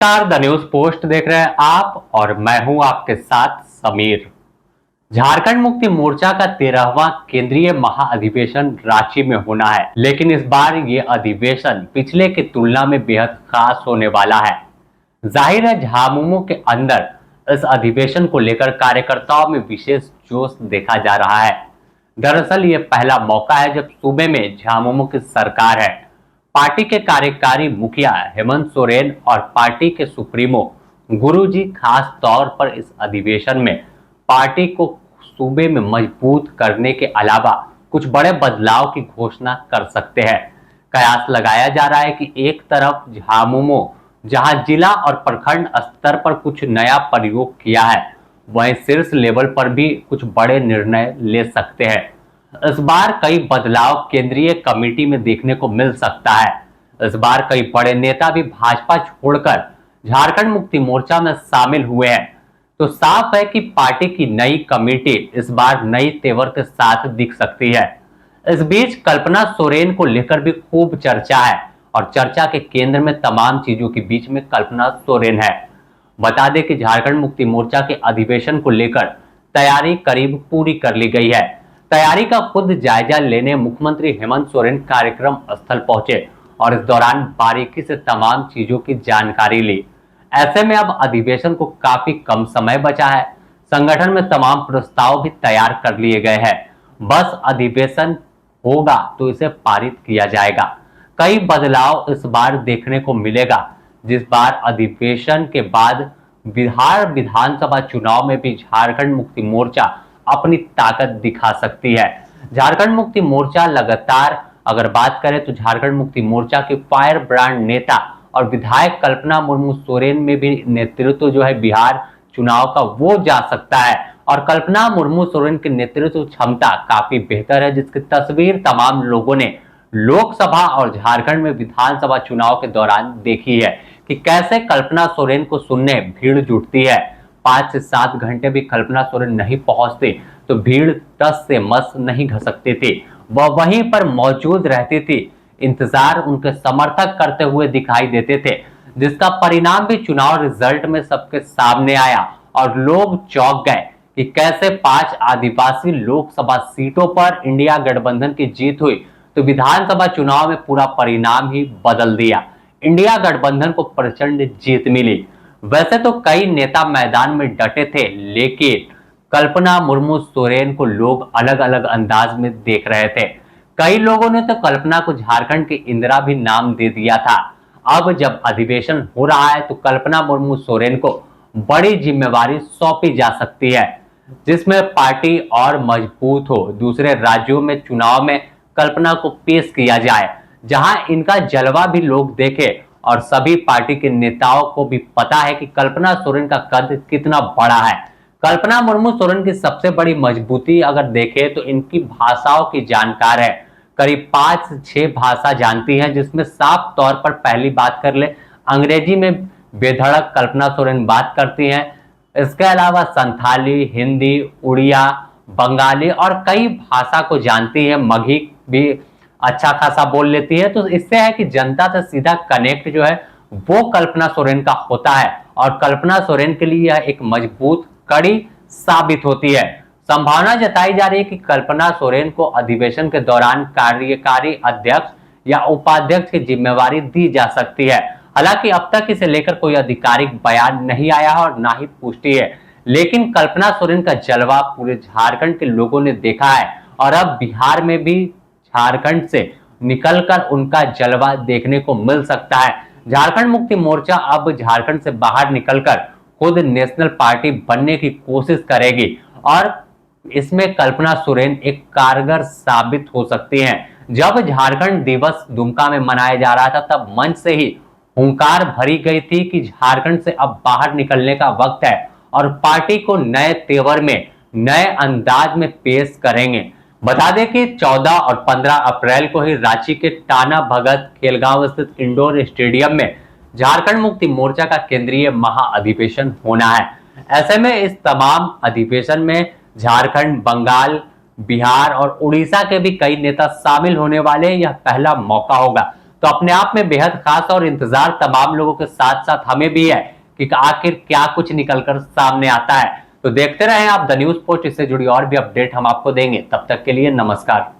नमस्कार, the news post देख रहे हैं आप और मैं हूं आपके साथ समीर। झारखंड मुक्ति मोर्चा का 13वां केंद्रीय महाअधिवेशन रांची में होना है, लेकिन इस बार ये अधिवेशन पिछले की तुलना में बेहद खास होने वाला है। जाहिर है, झामुमो के अंदर इस अधिवेशन को लेकर कार्यकर्ताओं में विशेष जोश देखा जा रहा है। दरअसल ये पहला मौका है जब सूबे में झामुमो की सरकार है। पार्टी के कार्यकारी मुखिया हेमंत सोरेन और पार्टी के सुप्रीमो गुरुजी खास तौर पर इस अधिवेशन में पार्टी को सूबे में मजबूत करने के अलावा कुछ बड़े बदलाव की घोषणा कर सकते हैं। कयास लगाया जा रहा है कि एक तरफ झामुमो जहां जिला और प्रखंड स्तर पर कुछ नया प्रयोग किया है, वहीं शीर्ष लेवल पर भी कुछ बड़े निर्णय ले सकते हैं। इस बार कई बदलाव केंद्रीय कमेटी में देखने को मिल सकता है। इस बार कई बड़े नेता भी भाजपा छोड़कर झारखंड मुक्ति मोर्चा में शामिल हुए हैं, तो साफ है कि पार्टी की नई कमेटी इस बार नई तेवर के साथ दिख सकती है। इस बीच कल्पना सोरेन को लेकर भी खूब चर्चा है और चर्चा के केंद्र में तमाम चीजों के बीच में कल्पना सोरेन है। बता दें कि झारखंड मुक्ति मोर्चा के अधिवेशन को लेकर तैयारी करीब पूरी कर ली गई है। तैयारी का खुद जायजा लेने मुख्यमंत्री हेमंत सोरेन कार्यक्रम स्थल पहुंचे और इस दौरान बारीकी से तमाम चीजों की जानकारी ली। ऐसे में अब अधिवेशन को काफी कम समय बचा है। संगठन में तमाम प्रस्ताव भी तैयार कर लिए गए हैं। बस अधिवेशन होगा तो इसे पारित किया जाएगा। कई बदलाव इस बार देखने को मिलेगा। जिस बार अधिवेशन के बाद बिहार विधानसभा चुनाव में भी झारखंड मुक्ति मोर्चा अपनी ताकत दिखा सकती है। झारखंड मुक्ति मोर्चा लगातार अगर बात करें तो झारखंड मुक्ति मोर्चा के फायर ब्रांड नेता और विधायक कल्पना मुर्मू सोरेन में भी नेतृत्व जो है बिहार चुनाव का वो जा सकता है और कल्पना मुर्मू सोरेन की नेतृत्व क्षमता काफी बेहतर है, जिसकी तस्वीर तमाम लोगों ने लोकसभा और झारखंड में विधानसभा चुनाव के दौरान देखी है कि कैसे कल्पना सोरेन को सुनने भीड़ जुटती है। 5 से 7 घंटे भी कल्पना सोरेन नहीं पहुंचती तो भीड़ टस से मस नहीं घसकती थी, वह वहीं पर मौजूद रहती थी। इंतजार उनके समर्थक करते हुए दिखाई देते थे, जिसका परिणाम भी चुनाव रिजल्ट में सबके सामने आया और लोग चौंक गए कि कैसे 5 आदिवासी लोकसभा सीटों पर इंडिया गठबंधन की जीत हुई तो विधानसभा चुनाव में पूरा परिणाम ही बदल दिया। इंडिया गठबंधन को प्रचंड जीत मिली। वैसे तो कई नेता मैदान में डटे थे, लेकिन कल्पना मुर्मू सोरेन को लोग अलग अलग अंदाज में देख रहे थे। कई लोगों ने तो कल्पना को झारखंड की इंदिरा भी नाम दे दिया था। अब जब अधिवेशन हो रहा है तो कल्पना मुर्मू सोरेन को बड़ी जिम्मेवारी सौंपी जा सकती है, जिसमें पार्टी और मजबूत हो। दूसरे राज्यों में चुनाव में कल्पना को पेश किया जाए, जहां इनका जलवा भी लोग देखे और सभी पार्टी के नेताओं को भी पता है कि कल्पना सोरेन का कद कितना बड़ा है। कल्पना मुर्मू सोरेन की सबसे बड़ी मजबूती अगर देखें तो इनकी भाषाओं की जानकार है। करीब 5 से 6 भाषा जानती हैं, जिसमें साफ तौर पर पहली बात कर ले अंग्रेजी में बेधड़क कल्पना सोरेन बात करती हैं। इसके अलावा संथाली, हिंदी, उड़िया, बंगाली और कई भाषा को जानती है। मगही भी अच्छा खासा बोल लेती है। तो इससे है कि जनता से सीधा कनेक्ट जो है वो कल्पना सोरेन का होता है और कल्पना सोरेन के लिए यह एक मजबूत कड़ी साबित होती है। संभावना जताई जा रही है कि कल्पना सोरेन को अधिवेशन के दौरान कार्यकारी अध्यक्ष या उपाध्यक्ष की जिम्मेवारी दी जा सकती है। हालांकि अब तक इसे लेकर कोई आधिकारिक बयान नहीं आया है और ना ही पुष्टि है, लेकिन कल्पना सोरेन का जलवा पूरे झारखंड के लोगों ने देखा है और अब बिहार में भी झारखंड से निकलकर उनका जलवा देखने को मिल सकता है। झारखंड मुक्ति मोर्चा अब झारखंड से बाहर निकलकर खुद नेशनल पार्टी बनने की कोशिश करेगी और इसमें कल्पना सोरेन एक कारगर साबित हो सकती हैं। जब झारखंड दिवस दुमका में मनाया जा रहा था तब मंच से ही हुंकार भरी गई थी कि झारखंड से अब बाहर निकलने का वक्त है और पार्टी को नए तेवर में नए अंदाज में पेश करेंगे। बता दें कि 14 और 15 अप्रैल को ही रांची के टाना भगत खेलगांव स्थित इंडोर स्टेडियम में झारखंड मुक्ति मोर्चा का केंद्रीय महाअधिवेशन होना है। ऐसे में इस तमाम अधिवेशन में झारखंड, बंगाल, बिहार और उड़ीसा के भी कई नेता शामिल होने वाले हैं। यह पहला मौका होगा तो अपने आप में बेहद खास और इंतजार तमाम लोगों के साथ साथ हमें भी है कि आखिर क्या कुछ निकलकर सामने आता है। तो देखते रहें आप द न्यूज पोस्ट, इससे जुड़ी और भी अपडेट हम आपको देंगे। तब तक के लिए नमस्कार।